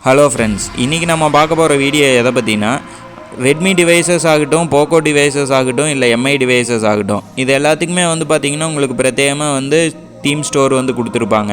Hello friends, இன்றைக்கி நம்ம பார்க்க போகிற வீடியோ எதை பற்றினா ரெட்மி டிவைசஸ் ஆகட்டும், போக்கோ டிவைசஸ் ஆகட்டும், இல்லை எம்ஐ டிவைசஸ் ஆகட்டும், இது எல்லாத்துக்குமே வந்து பார்த்திங்கன்னா உங்களுக்கு பிரத்யேகமாக வந்து தீம் ஸ்டோர் வந்து கொடுத்துருப்பாங்க.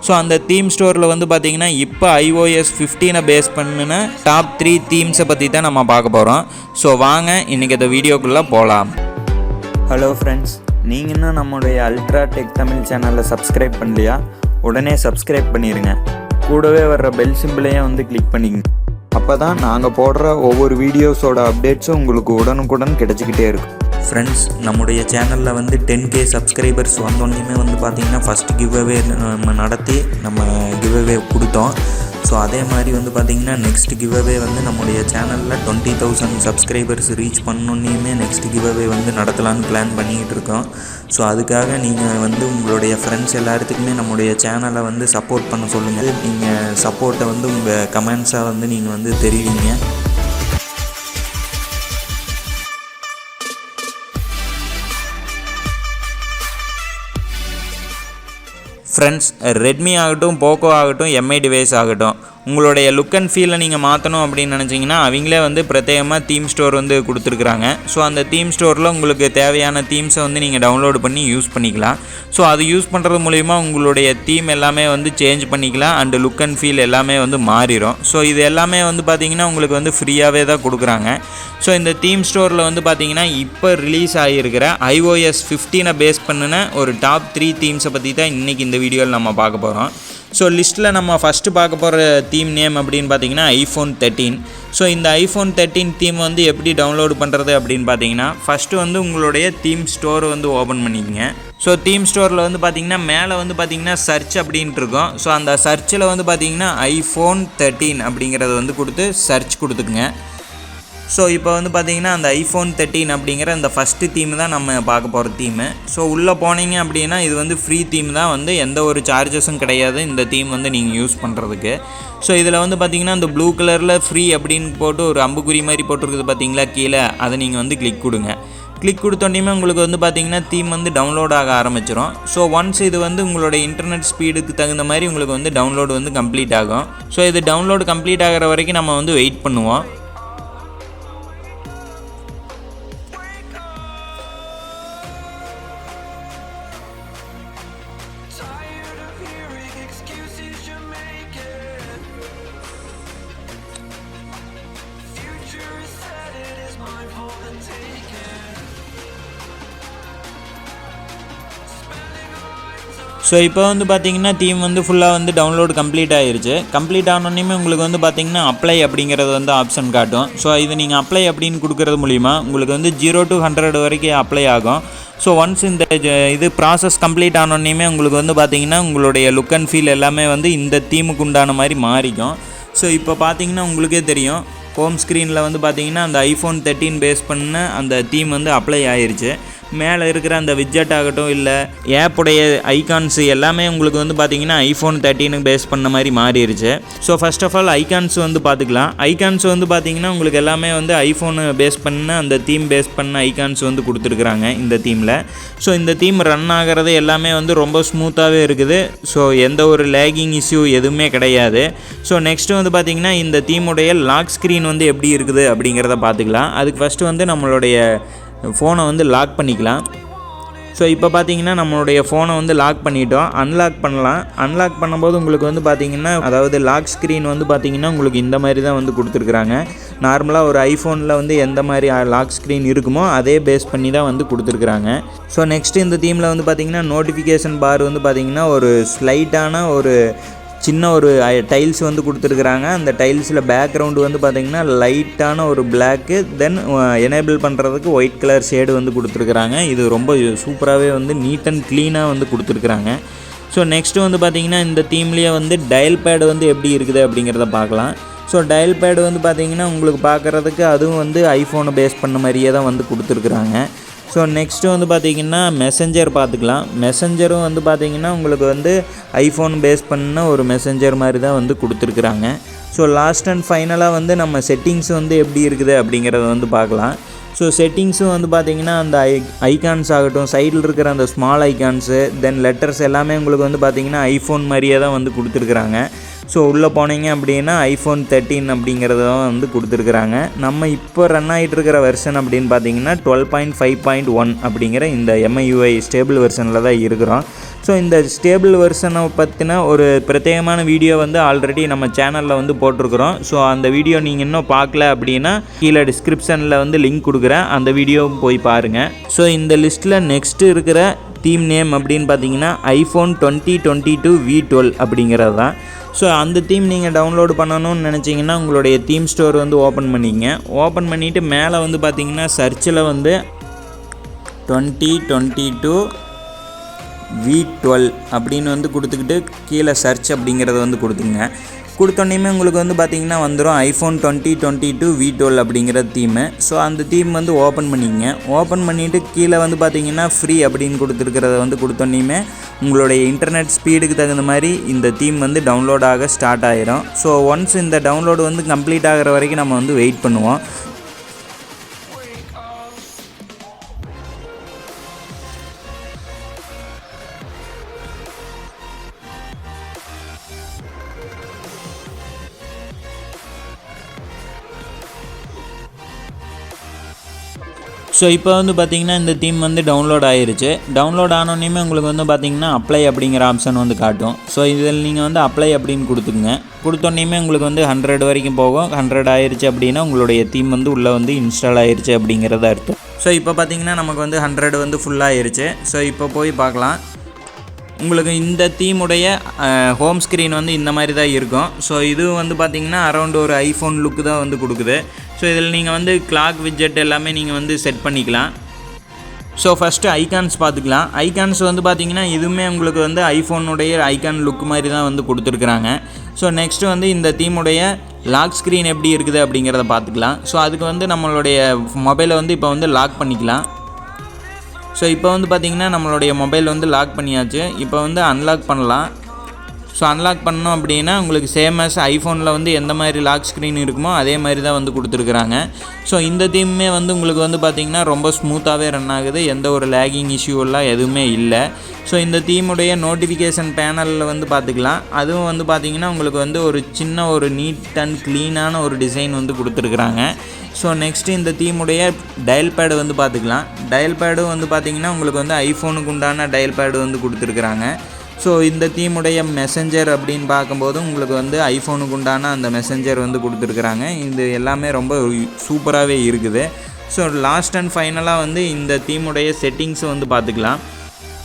ஸோ அந்த தீம் ஸ்டோரில் வந்து பார்த்திங்கன்னா இப்போ iOS 15 பேஸ் பண்ணின டாப் 3 தீம்ஸை பற்றி தான் நம்ம பார்க்க போகிறோம். ஸோ வாங்க இன்றைக்கி இந்த வீடியோக்குள்ளே போகலாம். ஹலோ ஃப்ரெண்ட்ஸ், நீங்கள் இன்னும் நம்முடைய அல்ட்ரா டெக் தமிழ் சேனலில் சப்ஸ்கிரைப் பண்ணலையா? உடனே சப்ஸ்கிரைப் பண்ணிடுங்க. கூடவே வர்ற பெல் சிம்பிளையும் வந்து கிளிக் பண்ணிக்கங்க. அப்போ தான் நாங்கள் போடுற ஒவ்வொரு வீடியோஸோட அப்டேட்ஸும் உங்களுக்கு உடனுக்குடன் கிடச்சிக்கிட்டே இருக்கும். ஃப்ரெண்ட்ஸ், நம்முடைய சேனலில் வந்து 10K சப்ஸ்கிரைபர்ஸ் வந்தோடனே வந்து பார்த்திங்கன்னா ஃபஸ்ட் கிவ்அவே நம்ம நடத்தி நம்ம கிவ்அவே கொடுத்தோம். ஸோ அதே மாதிரி வந்து பார்த்திங்கன்னா நெக்ஸ்ட் கிவ்அவே வந்து நம்முடைய சேனலில் 20,000 சப்ஸ்கிரைபர்ஸ் ரீச் பண்ணோன்னே நெக்ஸ்ட் கிவ்அவே வந்து நடத்தலான்னு பிளான் பண்ணிக்கிட்டு இருக்கோம். ஸோ அதுக்காக நீங்கள் வந்து உங்களுடைய ஃப்ரெண்ட்ஸ் எல்லாத்துக்குமே நம்முடைய சேனலை வந்து சப்போர்ட் பண்ண சொல்லுங்கள். நீங்கள் சப்போர்ட்டை வந்து உங்கள் கமெண்ட்ஸாக வந்து நீங்கள் வந்து தெரிவிங்க. ஃப்ரெண்ட்ஸ், ரெட்மி ஆகட்டும், போக்கோ ஆகட்டும், எம்ஐ டிவைஸ் ஆகட்டும், உங்களுடைய லுக் அண்ட் ஃபீலை நீங்கள் மாற்றணும் அப்படின்னு நினச்சிங்கன்னா அவங்களே வந்து பிரத்யேகமாக தீம் ஸ்டோர் வந்து கொடுத்துருக்குறாங்க. ஸோ அந்த தீம் ஸ்டோரில் உங்களுக்கு தேவையான தீம்ஸை வந்து நீங்கள் டவுன்லோடு பண்ணி யூஸ் பண்ணிக்கலாம். ஸோ அது யூஸ் பண்ணுறது மூலிமா உங்களுடைய தீம் எல்லாமே வந்து சேஞ்ச் பண்ணிக்கலாம். அண்டு லுக் அண்ட் ஃபீல் எல்லாமே வந்து மாறிடும். ஸோ இது எல்லாமே வந்து பார்த்திங்கன்னா உங்களுக்கு வந்து ஃப்ரீயாகவே தான் கொடுக்குறாங்க. ஸோ இந்த தீம் ஸ்டோரில் வந்து பார்த்திங்கன்னா இப்போ ரிலீஸ் ஆகியிருக்கிற iOS 15 பேஸ் பண்ணின ஒரு டாப் 3 தீம்ஸை பற்றி தான் இன்றைக்கி இந்த வீடியோவில் நம்ம பார்க்க போகிறோம். ஸோ லிஸ்ட்டில் நம்ம ஃபஸ்ட்டு பார்க்க போகிற தீம் நேம் அப்படின்னு பார்த்தீங்கன்னா iPhone 13. ஸோ இந்த iPhone 13 தீம் வந்து எப்படி டவுன்லோடு பண்ணுறது அப்படின்னு பார்த்தீங்கன்னா ஃபஸ்ட்டு வந்து உங்களுடைய தீம் ஸ்டோர் வந்து ஓப்பன் பண்ணிக்கங்க. ஸோ தீம் ஸ்டோரில் வந்து பார்த்திங்கன்னா மேலே வந்து பார்த்திங்கன்னா சர்ச் அப்படின்ட்டு இருக்கும். ஸோ அந்த சர்ச்சில் வந்து பார்த்திங்கன்னா iPhone 13 அப்படிங்கிறத வந்து கொடுத்து சர்ச் கொடுத்துக்குங்க. ஸோ இப்போ வந்து பார்த்திங்கன்னா அந்த iPhone 13 அப்படிங்கிற அந்த ஃபஸ்ட்டு தீம் தான் நம்ம பார்க்க போகிற தீமு. ஸோ உள்ளே போனீங்க அப்படின்னா இது வந்து ஃப்ரீ தீம் தான், வந்து எந்த ஒரு சார்ஜஸும் கிடையாது இந்த தீம் வந்து நீங்கள் யூஸ் பண்ணுறதுக்கு. ஸோ இதில் வந்து பார்த்திங்கன்னா அந்த ப்ளூ கலரில் ஃப்ரீ அப்படின்னு போட்டு ஒரு அம்புக்குறி மாதிரி போட்டிருக்குது பார்த்திங்களா கீழே, அதை நீங்கள் வந்து கிளிக் கொடுங்க. கிளிக் கொடுத்தோன்னே உங்களுக்கு வந்து பார்த்திங்கன்னா தீம் வந்து டவுன்லோட் ஆக ஆரம்பிச்சிடும். ஸோ ஒன்ஸ் இது வந்து உங்களோட இன்டர்நெட் ஸ்பீடுக்கு தகுந்த மாதிரி உங்களுக்கு வந்து டவுன்லோடு வந்து கம்ப்ளீட் ஆகும். ஸோ இது டவுன்லோடு கம்ப்ளீட் ஆகிற வரைக்கும் நம்ம வந்து வெயிட் பண்ணுவோம். ஸோ இப்போ வந்து பார்த்திங்கன்னா தீம் வந்து ஃபுல்லாக வந்து டவுன்லோடு கம்ப்ளீட் ஆகிருச்சு. கம்ப்ளீட் ஆனோடனே உங்களுக்கு வந்து பார்த்திங்கன்னா அப்ளை அப்படிங்கிறது வந்து ஆப்ஷன் காட்டும். ஸோ இது நீங்கள் அப்ளை அப்படின்னு கொடுக்குறது மூலிமா உங்களுக்கு வந்து 0 to 100 வரைக்கும் அப்ளை ஆகும். ஸோ ஒன்ஸ் இந்த இது ப்ராசஸ் கம்ப்ளீட் ஆனோடனே உங்களுக்கு வந்து பார்த்திங்கன்னா உங்களுடைய லுக் அண்ட் ஃபீல் எல்லாமே வந்து இந்த தீமுக்கு உண்டான மாதிரி மாறிக்கும். ஸோ இப்போ பார்த்திங்கன்னா உங்களுக்கே தெரியும், ஹோம் ஸ்க்ரீனில் வந்து பார்த்திங்கன்னா அந்த iPhone 13 பேஸ் பண்ண அந்த தீம் வந்து அப்ளை ஆகிருச்சு. மேலே இருக்கிற அந்த விட்ஜெட் ஆகட்டும், இல்லை ஆப்புடைய ஐகான்ஸு எல்லாமே உங்களுக்கு வந்து பார்த்திங்கன்னா iPhone 13 பேஸ் பண்ண மாதிரி மாறிடுச்சு. So first of all icons வந்து பார்த்துக்கலாம். ஐகான்ஸ் வந்து பார்த்திங்கன்னா உங்களுக்கு எல்லாமே வந்து ஐஃபோனு பேஸ் பண்ண அந்த தீம் பேஸ் பண்ண ஐகான்ஸ் வந்து கொடுத்துருக்குறாங்க இந்த தீமில். ஸோ இந்த தீம் ரன் ஆகிறது எல்லாமே வந்து ரொம்ப ஸ்மூத்தாகவே இருக்குது. ஸோ எந்த ஒரு லேகிங் இஷ்யூ எதுவுமே கிடையாது. ஸோ நெக்ஸ்ட்டு வந்து பார்த்திங்கன்னா இந்த தீமுடைய லாக் ஸ்க்ரீன் வந்து எப்படி இருக்குது அப்படிங்கிறத பார்த்துக்கலாம். அதுக்கு ஃபஸ்ட்டு வந்து நம்மளுடைய ஃபோனை வந்து லாக் பண்ணிக்கலாம். ஸோ இப்போ பார்த்தீங்கன்னா நம்மளுடைய ஃபோனை வந்து லாக் பண்ணிட்டோம். அன்லாக் பண்ணலாம். அன்லாக் பண்ணும்போது உங்களுக்கு வந்து பார்த்திங்கன்னா அதாவது லாக் ஸ்க்ரீன் வந்து பார்த்திங்கன்னா உங்களுக்கு இந்த மாதிரி தான் வந்து கொடுத்துருக்குறாங்க. நார்மலாக ஒரு ஐஃபோனில் வந்து எந்த மாதிரி லாக் ஸ்க்ரீன் இருக்குமோ அதே பேஸ் பண்ணி தான் வந்து கொடுத்துருக்குறாங்க. ஸோ நெக்ஸ்ட்டு இந்த தீமில் வந்து பார்த்திங்கன்னா நோட்டிஃபிகேஷன் பார் வந்து பார்த்திங்கன்னா ஒரு ஸ்லைட்டான ஒரு சின்ன ஒரு டைல்ஸ் வந்து கொடுத்துருக்குறாங்க. அந்த டைல்ஸில் பேக்ரவுண்டு வந்து பார்த்திங்கன்னா லைட்டான ஒரு பிளாக்கு, தென் எனேபிள் பண்ணுறதுக்கு ஒயிட் கலர் ஷேடு வந்து கொடுத்துருக்குறாங்க. இது ரொம்ப சூப்பராகவே வந்து நீட் அண்ட் க்ளீனாக வந்து கொடுத்துருக்குறாங்க. ஸோ நெக்ஸ்ட்டு வந்து பார்த்திங்கன்னா இந்த தீம்லேயே வந்து டயல் பேடு வந்து எப்படி இருக்குது அப்படிங்கிறத பார்க்கலாம். ஸோ டயல் பேடு வந்து பார்த்திங்கன்னா உங்களுக்கு பார்க்குறதுக்கு அதுவும் வந்து ஐஃபோனை பேஸ் பண்ண மாதிரியே தான் வந்து கொடுத்துருக்குறாங்க. ஸோ நெக்ஸ்ட்டு வந்து பார்த்திங்கன்னா மெசஞ்சர் பார்த்துக்கலாம். மெசஞ்சரும் வந்து பார்த்திங்கன்னா உங்களுக்கு வந்து ஐஃபோன் பேஸ் பண்ண ஒரு மெசஞ்சர் மாதிரி தான் வந்து கொடுத்துருக்குறாங்க. ஸோ லாஸ்ட் அண்ட் ஃபைனலாக வந்து நம்ம செட்டிங்ஸ் வந்து எப்படி இருக்குது அப்படிங்கிறத வந்து பார்க்கலாம். ஸோ செட்டிங்ஸும் வந்து பார்த்திங்கன்னா அந்த ஐகான்ஸ் ஆகட்டும், சைடில் இருக்கிற அந்த ஸ்மால் ஐகான்ஸு, தென் லெட்டர்ஸ் எல்லாமே உங்களுக்கு வந்து பார்த்திங்கன்னா ஐஃபோன் மாதிரியே தான் வந்து கொடுத்துருக்குறாங்க. ஸோ உள்ளே போனீங்க அப்படின்னா iPhone 13 அப்படிங்கிறது தான் வந்து கொடுத்துருக்குறாங்க. நம்ம இப்போ ரன் ஆகிட்டு இருக்கிற வெர்ஷன் அப்படின்னு பார்த்தீங்கன்னா 12.5.1 அப்படிங்கிற இந்த MIUI ஸ்டேபிள் வெர்ஷனில் தான் இருக்கிறோம். ஸோ இந்த ஸ்டேபிள் வெர்ஷனை பற்றின ஒரு பிரத்யேகமான வீடியோ வந்து ஆல்ரெடி நம்ம சேனலில் வந்து போட்டிருக்கிறோம். ஸோ அந்த வீடியோ நீங்கள் இன்னும் பார்க்கல அப்படின்னா கீழே டிஸ்கிரிப்ஷனில் வந்து லிங்க் கொடுக்குறேன், அந்த வீடியோவும் போய் பாருங்கள். ஸோ இந்த லிஸ்ட்டில் நெக்ஸ்ட்டு இருக்கிற தீம் நேம் அப்படின்னு பார்த்தீங்கன்னா iPhone 2022 V12 அப்படிங்கிறது தான். ஸோ அந்த தீம் நீங்கள் டவுன்லோடு பண்ணணும்னு நினச்சிங்கன்னா உங்களுடைய தீம் ஸ்டோர் வந்து ஓப்பன் பண்ணிங்க. ஓப்பன் பண்ணிவிட்டு மேலே வந்து பார்த்தீங்கன்னா சர்ச்சில் வந்து 2022 V12 அப்படின்னு வந்து கொடுத்துக்கிட்டு கீழே சர்ச் அப்படிங்கிறத வந்து கொடுத்துங்க. கொடுத்தோன்னே உங்களுக்கு வந்து பார்த்திங்கன்னா வந்துடும் iPhone 2022 V12 அப்படிங்கிற தீமு. ஸோ அந்த தீம் வந்து ஓப்பன் பண்ணிங்க. ஓப்பன் பண்ணிவிட்டு கீழே வந்து பார்த்திங்கன்னா ஃப்ரீ அப்படின்னு கொடுத்துருக்கிறத வந்து கொடுத்தோன்னே உங்களுடைய இன்டர்நெட் ஸ்பீடுக்கு தகுந்த மாதிரி இந்த தீம் வந்து டவுன்லோட் ஆக ஸ்டார்ட் ஆகிரும். ஸோ ஒன்ஸ் இந்த டவுன்லோடு வந்து கம்ப்ளீட் ஆகிற வரைக்கும் நம்ம வந்து வெயிட் பண்ணுவோம். ஸோ இப்போ வந்து பார்த்திங்கன்னா இந்த தீம் வந்து டவுன்லோட் ஆகிருச்சு. டவுன்லோட் ஆனோடனே உங்களுக்கு வந்து பார்த்திங்கன்னா அப்ளை அப்படிங்கிற ஆப்ஷன் வந்து காட்டும். ஸோ இதில் நீங்கள் வந்து அப்ளை அப்படின்னு கொடுத்துக்குங்க. கொடுத்தோன்னே உங்களுக்கு வந்து 100 வரைக்கும் போகும். 100 ஆயிடுச்சு அப்படின்னா உங்களுடைய தீம் வந்து உள்ளே வந்து இன்ஸ்டால் ஆகிருச்சு அப்படிங்கிறத அர்த்தம். ஸோ இப்போ பார்த்திங்கன்னா நமக்கு வந்து 100 வந்து ஃபுல்லாகிருச்சு. ஸோ இப்போ போய் பார்க்கலாம். உங்களுக்கு இந்த தீமுடைய ஹோம் ஸ்க்ரீன் வந்து இந்த மாதிரி தான் இருக்கும். ஸோ இது வந்து பார்த்திங்கன்னா அரௌண்ட் ஒரு ஐஃபோன் லுக்கு தான் வந்து கொடுக்குது. ஸோ இதில் நீங்கள் வந்து கிளாக் விட்ஜெட் எல்லாமே நீங்கள் வந்து செட் பண்ணிக்கலாம். ஸோ ஃபஸ்ட்டு ஐகான்ஸ் பார்த்துக்கலாம். ஐகான்ஸ் வந்து பார்த்திங்கன்னா இதுவுமே உங்களுக்கு வந்து ஐஃபோனுடைய ஐகான் லுக் மாதிரி தான் வந்து கொடுத்துருக்குறாங்க. ஸோ நெக்ஸ்ட்டு வந்து இந்த தீமுடைய லாக் ஸ்க்ரீன் எப்படி இருக்குது அப்படிங்கிறத பார்த்துக்கலாம். ஸோ அதுக்கு வந்து நம்மளுடைய மொபைலை வந்து இப்போ வந்து லாக் பண்ணிக்கலாம். ஸோ இப்போ வந்து பார்த்திங்கன்னா நம்மளுடைய மொபைல் வந்து லாக் பண்ணியாச்சு. இப்போ வந்து அன்லாக் பண்ணலாம். ஸோ அன்லாக் பண்ணோம் அப்படின்னா உங்களுக்கு சேம் ஆஸ் ஐஃபோனில் வந்து எந்த மாதிரி லாக் ஸ்க்ரீன் இருக்குமோ அதே மாதிரி தான் வந்து கொடுத்துருக்குறாங்க. ஸோ இந்த தீமுமே வந்து உங்களுக்கு வந்து பார்த்திங்கன்னா ரொம்ப ஸ்மூத்தாகவே ரன் ஆகுது. எந்த ஒரு லேகிங் இஷ்யூவெல்லாம் எதுவுமே இல்லை. ஸோ இந்த தீமுடைய நோட்டிஃபிகேஷன் பேனலில் வந்து பார்த்துக்கலாம். அதுவும் வந்து பார்த்திங்கன்னா உங்களுக்கு வந்து ஒரு சின்ன ஒரு நீட் அண்ட் க்ளீனான ஒரு டிசைன் வந்து கொடுத்துருக்குறாங்க. ஸோ நெக்ஸ்ட்டு இந்த தீமுடைய டயல் பேடு வந்து பார்த்துக்கலாம். டயல் பேடும் வந்து பார்த்திங்கன்னா உங்களுக்கு வந்து ஐஃபோனுக்கு உண்டான டயல் பேடு வந்து கொடுத்துருக்குறாங்க. ஸோ இந்த தீமுடைய மெசஞ்சர் அப்படின்னு பார்க்கும்போது உங்களுக்கு வந்து ஐஃபோனுக்கு உண்டான அந்த மெசஞ்சர் வந்து கொடுத்துருக்குறாங்க. இது எல்லாமே ரொம்ப சூப்பராகவே இருக்குது. ஸோ லாஸ்ட் அண்ட் ஃபைனலாக வந்து இந்த தீமுடைய செட்டிங்ஸ் வந்து பார்த்துக்கலாம்.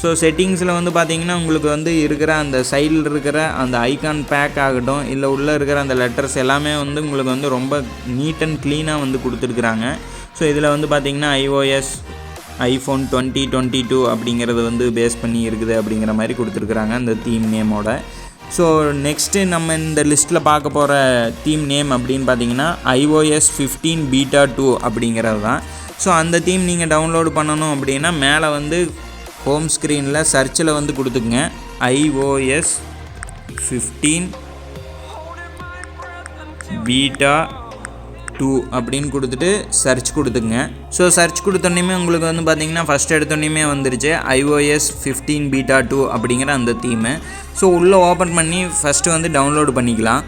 ஸோ செட்டிங்ஸில் வந்து பார்த்திங்கன்னா உங்களுக்கு வந்து இருக்கிற அந்த சைடில் இருக்கிற அந்த ஐகான் பேக் ஆகட்டும், இல்லை உள்ளே இருக்கிற அந்த லெட்டர்ஸ் எல்லாமே வந்து உங்களுக்கு வந்து ரொம்ப நீட் அண்ட் க்ளீனாக வந்து கொடுத்துருக்குறாங்க. ஸோ இதில் வந்து பார்த்திங்கன்னா iOS iPhone 2022 அப்படிங்கிறது வந்து பேஸ் பண்ணி இருக்குது அப்படிங்கிற மாதிரி கொடுத்துருக்குறாங்க அந்த தீம் நேமோட. ஸோ நெக்ஸ்ட்டு நம்ம இந்த லிஸ்ட்டில் பார்க்க போகிற தீம் நேம் அப்படின்னு பார்த்தீங்கன்னா iOS 15 Beta 2 அப்படிங்கிறது தான். ஸோ அந்த தீம் நீங்கள் டவுன்லோடு பண்ணணும் அப்படின்னா மேலே வந்து ஹோம் ஸ்க்ரீனில் சர்ச்சில் வந்து கொடுத்துக்குங்க iOS 15 Beta 2 அப்படின்னு கொடுத்துட்டு சர்ச் கொடுத்துங்க. ஸோ சர்ச் கொடுத்தோன்னே உங்களுக்கு வந்து பார்த்திங்கன்னா ஃபஸ்ட் எடுத்தோன்னே வந்துருச்சு iOS 15 Beta 2 அப்படிங்கிற அந்த தீமு. ஸோ உள்ளே ஓப்பன் பண்ணி ஃபஸ்ட்டு வந்து டவுன்லோடு பண்ணிக்கலாம்.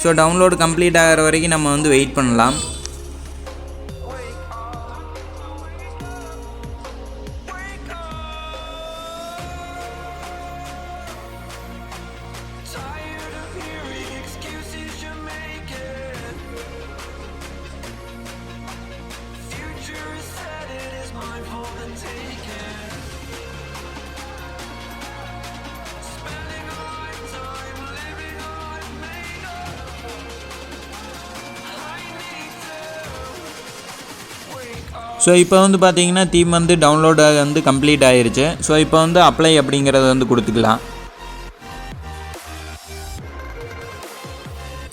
ஸோ டவுன்லோடு கம்ப்ளீட் ஆகிற வரைக்கும் நம்ம வந்து வெயிட் பண்ணலாம். ஸோ இப்போ வந்து பார்த்திங்கன்னா தீம் வந்து டவுன்லோட் வந்து கம்ப்ளீட் ஆகிருச்சு. ஸோ இப்போ வந்து அப்ளை அப்படிங்கிறத வந்து கொடுத்துக்கலாம்.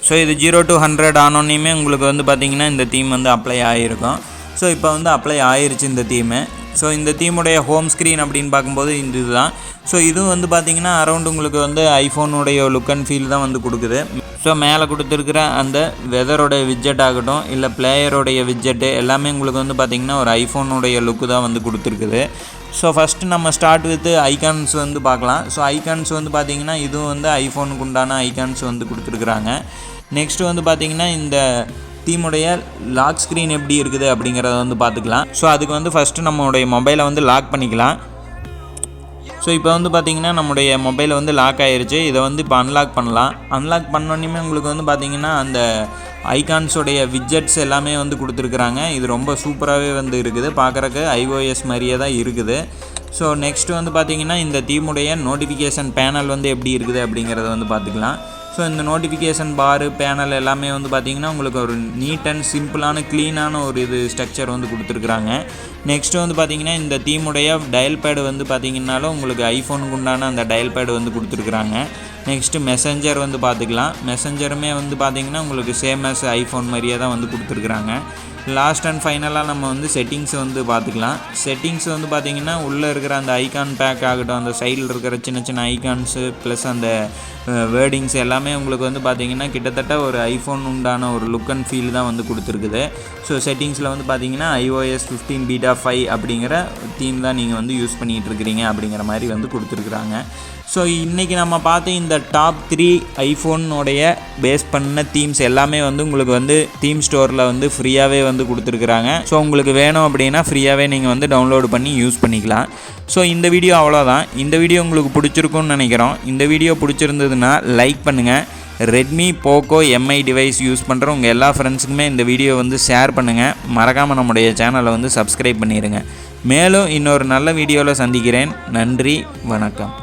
ஸோ இது 0 to 100 ஆனோன்னையுமே உங்களுக்கு வந்து பார்த்திங்கன்னா இந்த தீம் வந்து அப்ளை ஆகிருக்கும். ஸோ இப்போ வந்து அப்ளை ஆகிருச்சு இந்த தீமு. ஸோ இந்த தீமுடைய ஹோம் ஸ்க்ரீன் அப்படின்னு பார்க்கும்போது இந்த இதுதான். ஸோ இதுவும் வந்து பார்த்திங்கன்னா அரௌண்ட் உங்களுக்கு வந்து ஐஃபோனுடைய லுக் அண்ட் ஃபீல் தான் வந்து கொடுக்குது. ஸோ மேலே கொடுத்துருக்குற அந்த வெதரோடைய விட்ஜெட் ஆகட்டும், இல்லை பிளேயரோடைய விட்ஜெட்டு எல்லாமே உங்களுக்கு வந்து பார்த்திங்கன்னா ஒரு ஐஃபோனுடைய லுக்கு தான் வந்து கொடுத்துருக்குது. ஸோ ஃபஸ்ட்டு நம்ம ஸ்டார்ட் வித் ஐகான்ஸ் வந்து பார்க்கலாம். ஸோ ஐகான்ஸ் வந்து பார்த்திங்கன்னா இதுவும் வந்து ஐஃபோனுக்கு உண்டான ஐகான்ஸ் வந்து கொடுத்துருக்குறாங்க. நெக்ஸ்ட்டு வந்து பார்த்திங்கன்னா இந்த தீமுடைய லாக் ஸ்க்ரீன் எப்படி இருக்குது அப்படிங்கிறத வந்து பார்த்துக்கலாம். ஸோ அதுக்கு வந்து ஃபஸ்ட்டு நம்மளுடைய மொபைலை வந்து லாக் பண்ணிக்கலாம். ஸோ இப்போ வந்து பார்த்திங்கன்னா நம்முடைய மொபைல் வந்து லாக் ஆகிருச்சு. இதை வந்து இப்போ அன்லாக் பண்ணலாம். அன்லாக் பண்ணோன்னே உங்களுக்கு வந்து பார்த்திங்கன்னா அந்த ஐகான்ஸோடைய விட்ஜெட்ஸ் எல்லாமே வந்து கொடுத்துருக்குறாங்க. இது ரொம்ப சூப்பராகவே வந்து இருக்குது, பார்க்குறக்கு iOS மாதிரியே தான் இருக்குது. ஸோ நெக்ஸ்ட்டு வந்து பார்த்திங்கன்னா இந்த தீமுடைய நோட்டிஃபிகேஷன் பேனல் வந்து எப்படி இருக்குது அப்படிங்கிறத வந்து பார்த்துக்கலாம். ஸோ இந்த நோட்டிஃபிகேஷன் பாரு பேனல் எல்லாமே வந்து பார்த்திங்கன்னா உங்களுக்கு ஒரு நீட் அண்ட் சிம்பிளான க்ளீனான ஒரு இது ஸ்ட்ரக்சர் வந்து கொடுத்துருக்குறாங்க. நெக்ஸ்ட்டு வந்து பார்த்திங்கன்னா இந்த தீமுடைய டயல் பேடு வந்து பார்த்திங்கனாலும் உங்களுக்கு ஐஃபோனுக்கு உண்டான அந்த டயல் பேடு வந்து கொடுத்துருக்குறாங்க. நெக்ஸ்ட்டு மெசஞ்சர் வந்து பார்த்துக்கலாம். மெசஞ்சருமே வந்து பார்த்திங்கன்னா உங்களுக்கு சேம் ஆஸ் ஐஃபோன் மாதிரியே தான் வந்து கொடுத்துருக்குறாங்க. லாஸ்ட் அண்ட் ஃபைனலாக நம்ம வந்து செட்டிங்ஸ் வந்து பார்த்துக்கலாம். செட்டிங்ஸ் வந்து பார்த்திங்கன்னா உள்ளே இருக்கிற அந்த ஐகான் பேக் ஆகட்டும், அந்த சைடில் இருக்கிற சின்ன சின்ன ஐகான்ஸு ப்ளஸ் அந்த வேர்டிங்ஸ் எல்லாமே உங்களுக்கு வந்து பார்த்திங்கன்னா கிட்டத்தட்ட ஒரு ஐஃபோன் உண்டான ஒரு லுக் அண்ட் ஃபீல் தான் வந்து கொடுத்துருக்குது. ஸோ செட்டிங்ஸில் வந்து பார்த்திங்கன்னா iOS 15 beta 5 அப்படிங்கிற தீம் தான் நீங்கள் வந்து யூஸ் பண்ணிகிட்ருக்கிறீங்க அப்படிங்கிற மாதிரி வந்து கொடுத்துருக்குறாங்க. ஸோ இன்றைக்கி நம்ம பார்த்து இந்த டாப் 3 ஐஃபோனுடைய பேஸ் பண்ண தீம்ஸ் எல்லாமே வந்து உங்களுக்கு வந்து தீம் ஸ்டோரில் வந்து ஃப்ரீயாகவே வந்து கொடுத்துருக்குறாங்க. ஸோ உங்களுக்கு வேணும் அப்படின்னா ஃப்ரீயாகவே நீங்கள் வந்து டவுன்லோடு பண்ணி யூஸ் பண்ணிக்கலாம். ஸோ இந்த வீடியோ அவ்வளோதான். இந்த வீடியோ உங்களுக்கு பிடிச்சிருக்குன்னு நினைக்கிறோம். இந்த வீடியோ பிடிச்சிருந்ததுன்னா லைக் பண்ணுங்கள். Redmi Poco MI device use பண்ணுற உங்கள் எல்லா ஃப்ரெண்ட்ஸுக்குமே இந்த வீடியோ வந்து ஷேர் பண்ணுங்கள். மறக்காமல் நம்முடைய சேனலை வந்து சப்ஸ்கிரைப் பண்ணிடுங்க. மேலும் இன்னொரு நல்ல வீடியோவில் சந்திக்கிறேன். நன்றி, வணக்கம்.